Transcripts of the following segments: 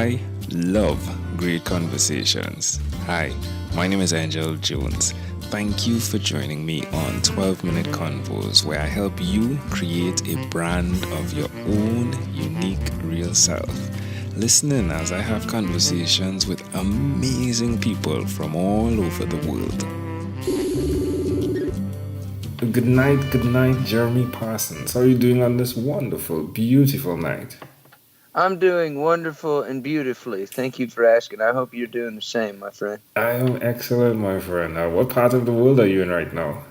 I love great conversations. Hi, my name is Angel Jones. Thank you for joining me on 12-Minute Convos, where I help you create a brand of your own unique real self. Listen in as I have conversations with amazing people from all over the world. Good night, Jeremy Parsons. How are you doing on this wonderful, beautiful night? I'm doing wonderful and beautifully. Thank you for asking. I hope you're doing the same, my friend. I am excellent, my friend. What part of the world are you in right now?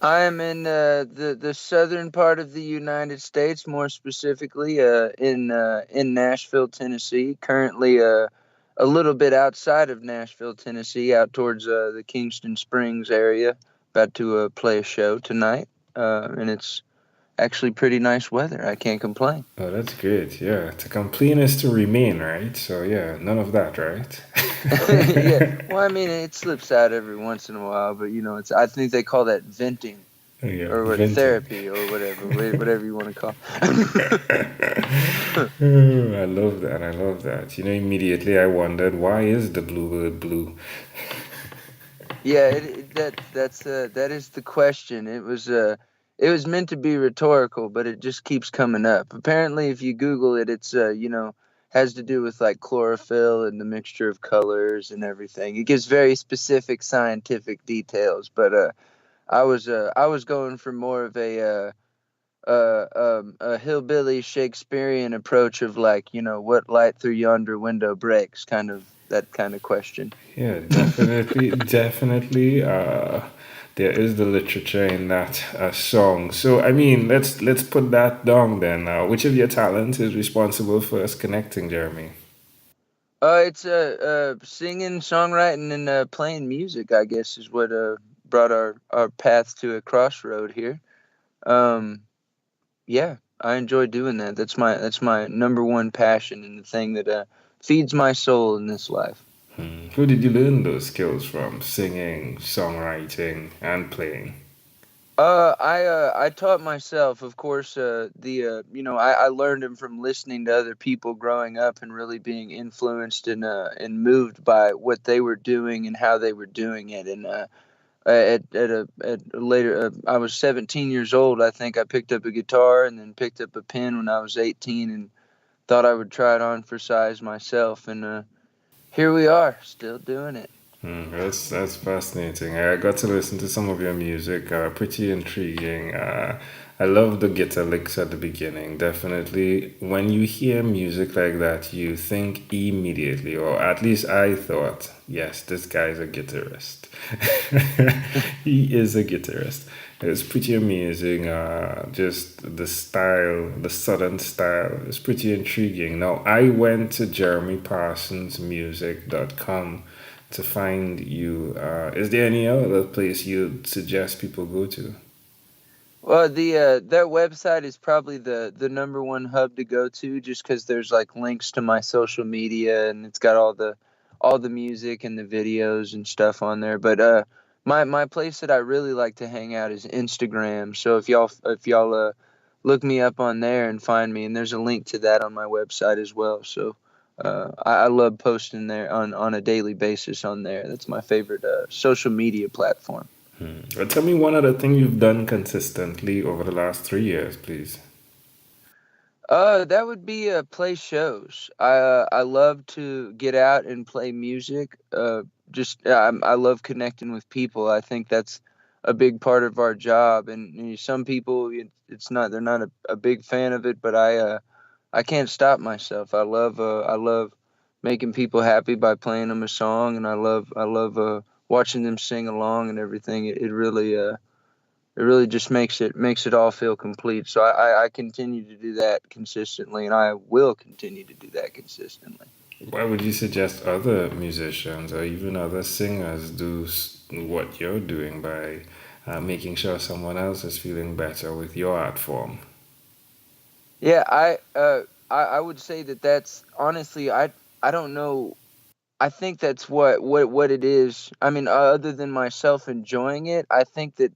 I am in the southern part of the United States, more specifically in Nashville, Tennessee. Currently, a little bit outside of Nashville, Tennessee, out towards the Kingston Springs area. About to play a show tonight, and it's actually pretty nice weather. I can't complain. Oh, that's good. Yeah, to complain is to remain, right? So yeah, none of that, right? Yeah. Well, I mean, it slips out every once in a while, but it's. I think they call that venting. Yeah, Or what, venting. therapy or whatever you want to call. Oh, I love that. I love that. Immediately I wondered, why is the Bluebird blue? Yeah, that is the question. It was meant to be rhetorical, but it just keeps coming up. Apparently, if you Google it, it's has to do with like chlorophyll and the mixture of colors and everything. It gives very specific scientific details, but I was going for more of a hillbilly Shakespearean approach of like, what light through yonder window breaks, that kind of question. Yeah, definitely, definitely. There is the literature in that song. So I mean, let's put that down then. Which of your talents is responsible for us connecting, Jeremy? It's singing, songwriting, and playing music, I guess, is what brought our paths to a crossroad here. Um, yeah, I enjoy doing that. That's my number one passion and the thing that feeds my soul in this life. Who did you learn those skills from? Singing, songwriting, and playing. I taught myself, of course. I learned them from listening to other people growing up and really being influenced and moved by what they were doing and how they were doing it. And at a later, I was 17 years old. I think I picked up a guitar and then picked up a pen when I was 18 and thought I would try it on for size myself. And here we are, still doing it. That's fascinating. I got to listen to some of your music. Pretty intriguing. I love the guitar licks at the beginning. Definitely, when you hear music like that, you think immediately, or at least I thought, yes, this guy's a guitarist. He is a guitarist. It's pretty amazing. Just the style, the southern style is pretty intriguing. Now, I went to jeremyparsonsmusic.com to find you. Is there any other place you'd suggest people go to? Well, the that website is probably the number one hub to go to, just because there's like links to my social media and it's got all the music and the videos and stuff on there. But my place that I really like to hang out is Instagram. So if y'all look me up on there and find me, and there's a link to that on my website as well. So I love posting there on a daily basis on there. That's my favorite social media platform. Well, tell me one other thing you've done consistently over the last 3 years, please. That would be play shows. I love to get out and play music. I love connecting with people. I think that's a big part of our job. And some people, it's not they're not a big fan of it, but I can't stop myself. I love making people happy by playing them a song, and I love watching them sing along and everything. It really just makes it all feel complete. So I continue to do that consistently, and I will continue to do that consistently. Why would you suggest other musicians or even other singers do what you're doing by making sure someone else is feeling better with your art form? Yeah, I would say that's honestly, I don't know. I think that's what it is. I mean, other than myself enjoying it, I think that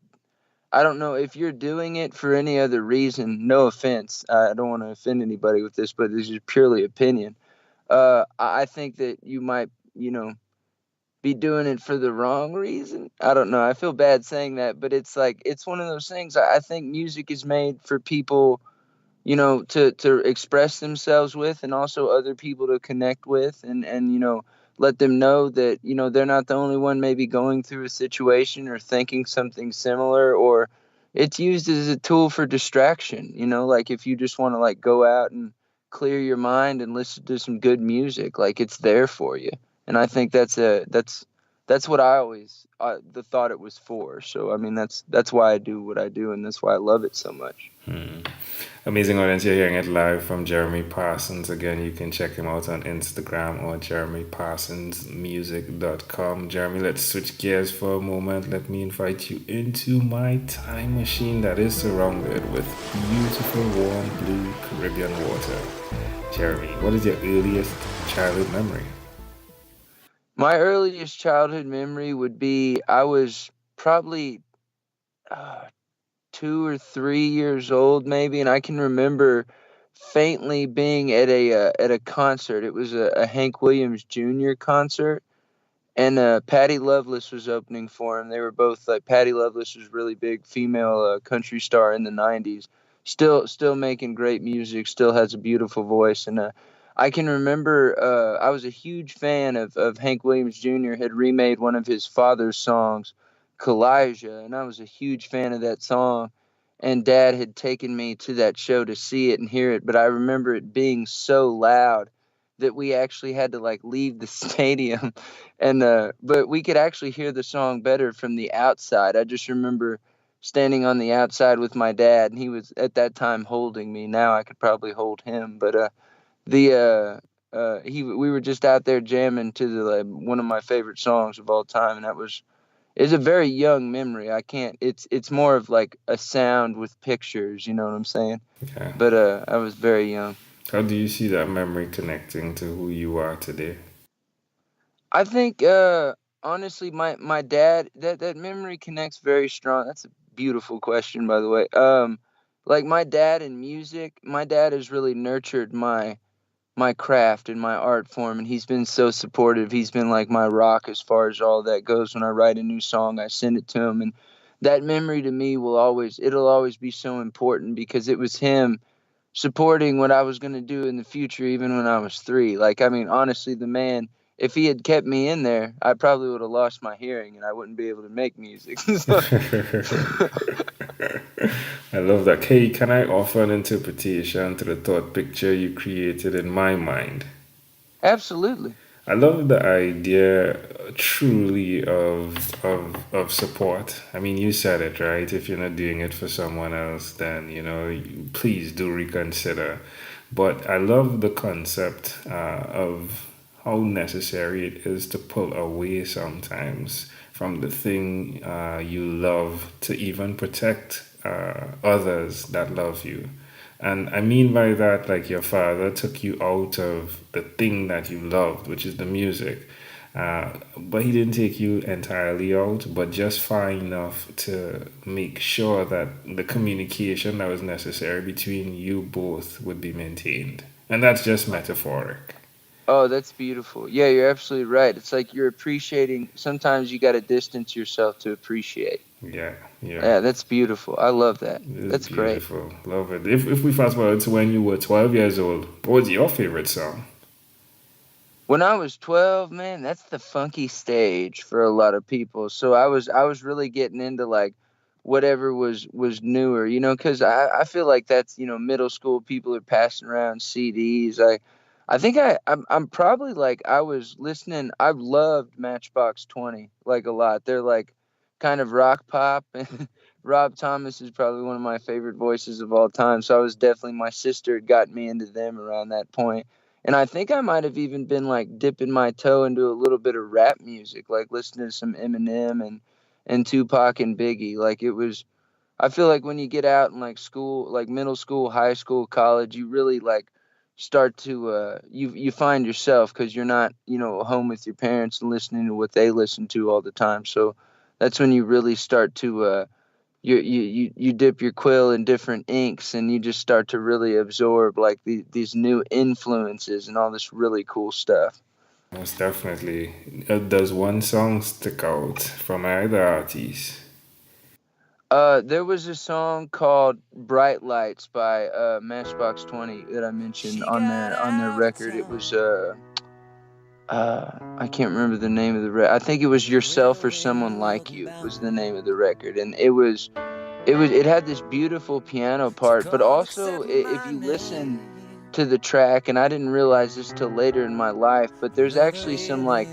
I don't know if you're doing it for any other reason. No offense, I don't want to offend anybody with this, but this is purely opinion. I think that you might, be doing it for the wrong reason. I don't know. I feel bad saying that, but it's like it's one of those things. I think music is made for people, to express themselves with, and also other people to connect with, and let them know that they're not the only one maybe going through a situation or thinking something similar, or it's used as a tool for distraction. Like if you just want to like go out and clear your mind and listen to some good music, like it's there for you. And I think that's what I always the thought it was for. So I mean that's why I do what I do, and that's why I love it so much. Amazing audience, you're hearing it live from Jeremy Parsons. Again, you can check him out on Instagram or jeremyparsonsmusic.com. Jeremy, let's switch gears for a moment. Let me invite you into my time machine that is surrounded with beautiful, warm, blue Caribbean water. Jeremy, what is your earliest childhood memory? My earliest childhood memory would be I was probably 2 or 3 years old, maybe, and I can remember faintly being at a concert. It was a Hank Williams Jr. concert, and Patty Loveless was opening for him. They were both like Patty Loveless was really big female country star in the '90s. Still making great music. Still has a beautiful voice, and I can remember I was a huge fan of Hank Williams Jr. Had remade one of his father's songs, Kalijah, and I was a huge fan of that song. And Dad had taken me to that show to see it and hear it, but I remember it being so loud that we actually had to like leave the stadium, and but we could actually hear the song better from the outside. I just remember standing on the outside with my dad, and he was at that time holding me. Now I could probably hold him, but the we were just out there jamming to the one of my favorite songs of all time, and that was it's a very young memory. I can't. It's more of like a sound with pictures. You know what I'm saying? Okay. But I was very young. How do you see that memory connecting to who you are today? I think honestly, my dad that memory connects very strong. That's a beautiful question, by the way. Like my dad in music, my dad has really nurtured my craft and my art form, and he's been so supportive. He's been like my rock as far as all that goes. When I write a new song, I send it to him, and that memory to me it'll always be so important because it was him supporting what I was going to do in the future, even when I was 3. Like, I mean, honestly, the man, if he had kept me in there, I probably would have lost my hearing and I wouldn't be able to make music. So, I love that. Hey, can I offer an interpretation to the thought picture you created in my mind? absolutely. I love the idea truly of support. I mean, you said it, right? If you're not doing it for someone else, then, please do reconsider. But I love the concept of how necessary it is to pull away sometimes from the thing you love to even protect others that love you. And I mean by that, like your father took you out of the thing that you loved, which is the music. But he didn't take you entirely out, but just far enough to make sure that the communication that was necessary between you both would be maintained. And that's just metaphoric. Oh, that's beautiful. Yeah, you're absolutely right. It's like you're appreciating. Sometimes you got to distance yourself to appreciate. Yeah, yeah. Yeah, that's beautiful. I love that. It's That's great. beautiful. Love it. If we fast forward to when you were 12 years old, what was your favorite song? When I was 12, man, that's the funky stage for a lot of people. So I was really getting into like whatever was newer, because I feel like that's, middle school people are passing around CDs. I think I'm probably like I was listening. I've loved Matchbox 20 like a lot. They're like kind of rock pop, and Rob Thomas is probably one of my favorite voices of all time. So I was definitely my sister had got me into them around that point. And I think I might have even been like dipping my toe into a little bit of rap music, like listening to some Eminem and Tupac and Biggie. Like it was I feel like when you get out in like school, like middle school, high school, college, you really like start to you find yourself because you're not, home with your parents and listening to what they listen to all the time. So that's when you really start to you dip your quill in different inks, and you just start to really absorb like these new influences and all this really cool stuff. Most definitely. Does one song stick out from either artist? There was a song called "Bright Lights" by Matchbox 20 that I mentioned on their record. It was I can't remember the name of the record. I think it was "Yourself or Someone Like You" was the name of the record, and it had this beautiful piano part, but also if you listen to the track, and I didn't realize this till later in my life, but there's actually some like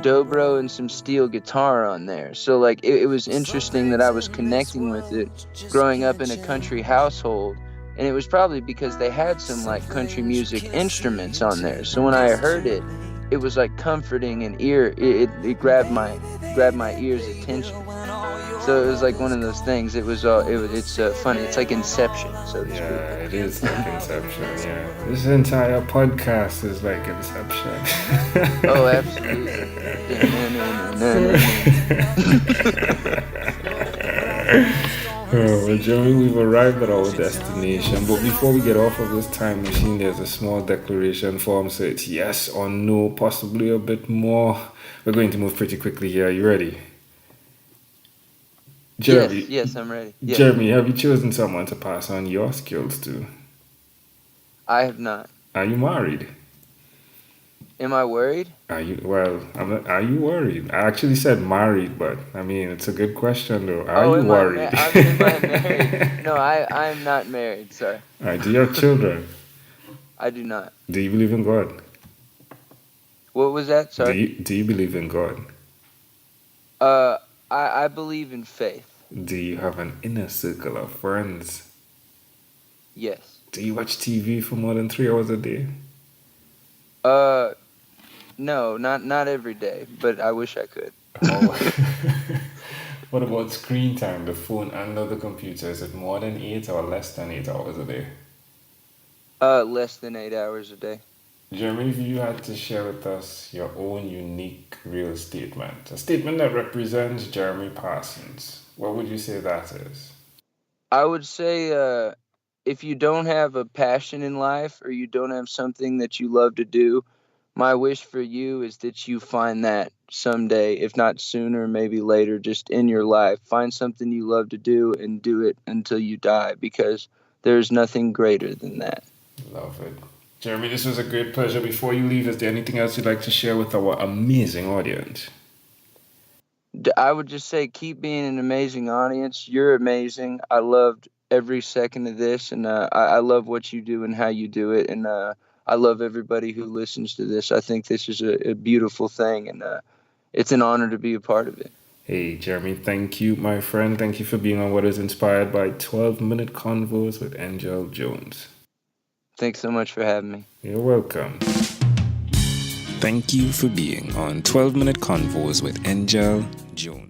dobro and some steel guitar on there. So like it was interesting that I was connecting with it growing up in a country household, and it was probably because they had some like country music instruments on there. So when I heard it, it was like comforting and it grabbed my ear's attention. So it was like one of those things. It's funny. It's like Inception, so to speak. Yeah, it is like Inception. Yeah, this entire podcast is like Inception. Oh, absolutely. Oh, well, Jeremy, we've arrived at our destination. But before we get off of this time machine, there's a small declaration form. So it's yes or no, possibly a bit more. We're going to move pretty quickly here. Are you ready? Jeremy, yes, I'm ready. Yes. Jeremy, have you chosen someone to pass on your skills to? I have not. Are you married? Am I worried? Are you are you worried? I actually said married, but I mean it's a good question though. Are you worried? Am I married? No, I'm not married. Sorry. All right, do you have children? I do not. Do you believe in God? What was that? Sorry. Do you believe in God? I believe in faith. Do you have an inner circle of friends? Yes. Do you watch TV for more than 3 hours a day? No, not every day, but I wish I could. What about screen time, the phone and the computer? Is it more than 8 or less than 8 hours a day? Less than 8 hours a day. Jeremy, if you had to share with us your own unique real statement, a statement that represents Jeremy Parsons, what would you say that is? I would say if you don't have a passion in life or you don't have something that you love to do, my wish for you is that you find that someday, if not sooner, maybe later, just in your life. Find something you love to do and do it until you die, because there's nothing greater than that. Love it. Jeremy, this was a great pleasure. Before you leave, is there anything else you'd like to share with our amazing audience? I would just say keep being an amazing audience. You're amazing. I loved every second of this, and I love what you do and how you do it, and I love everybody who listens to this. I think this is a beautiful thing, and it's an honor to be a part of it. Hey, Jeremy, thank you, my friend. Thank you for being on what is inspired by 12-minute Convos with Angel Jones. Thanks so much for having me. You're welcome. Thank you for being on 12-minute Convos with Angel Jones.